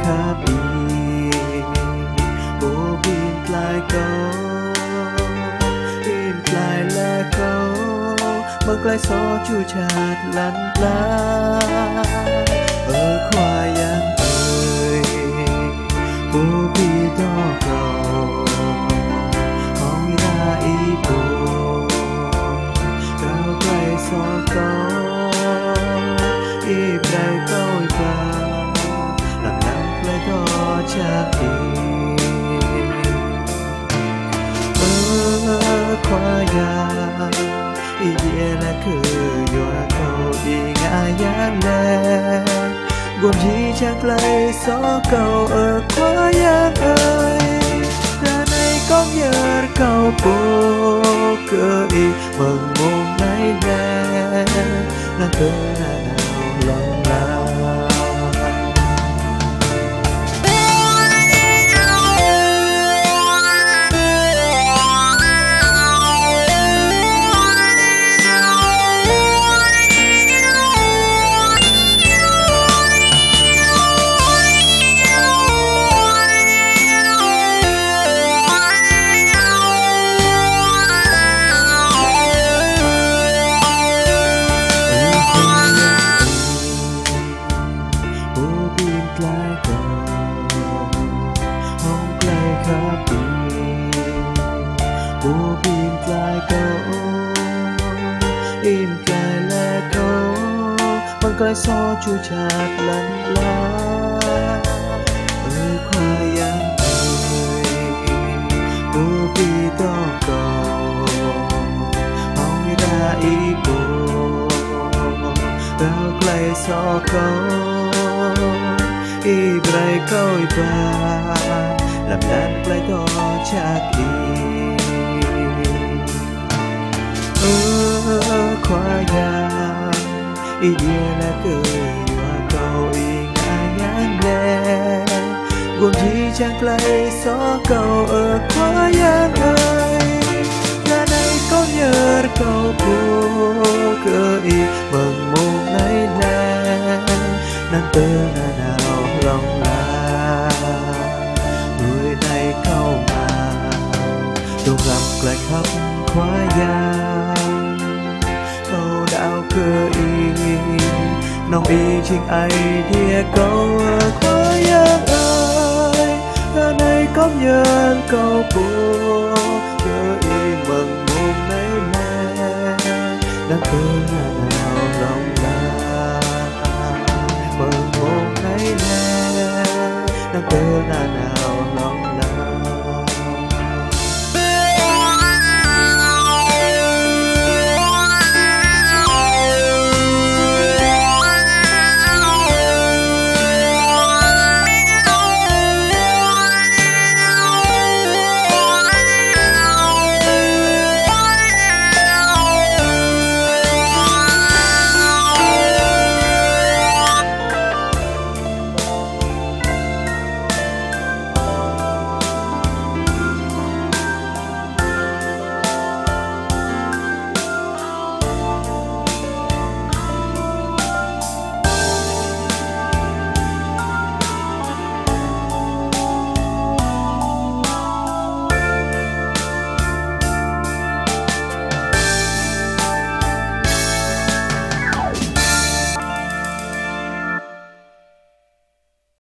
khắp đi ô bin lại câu im lại là câu mơ lại gió chu chạt lăn lá ở khoa yang ơi ô bi đo cầu hong ra ý bồ cao quay gió câu im lại câu và làm nắng lại có chắc đi khoa yang ý nghĩa là cứ dọa cầu đi ngã nhãn lệ gồm gì chắc lấy gió cầu ở khoa yang ơi ra này có nhớ cầu bố cơ ý mừng môn này nè là cơ nào lòng nào Ô bin lại câu im cài lệ câu bằng cái gió chu chạt lăn lá ơi khoa yang ơi ô bi to cầu hong như đã ý bồ bao clay gió câu y bray câu ba làm đàn play to chắc đi khoa yang ý nghĩa là cứ dọa cầu ý ngã nhãn lệ gồm gì chẳng lấy gió cầu ở khoa yang ơi ra đây có nhớ cầu bố cơ ý mừng môn này nè nàng tơ nào lòng là người này câu mà đâu gặp lại khắp khoa yang câu đạo cơ ý nông ý chính ai địa câu ở khoa yang ơi ở này có nhớ câu bố cơ ý mừng môn này nè đang cơ nào lòng là mừng môn này nè đang cơ nào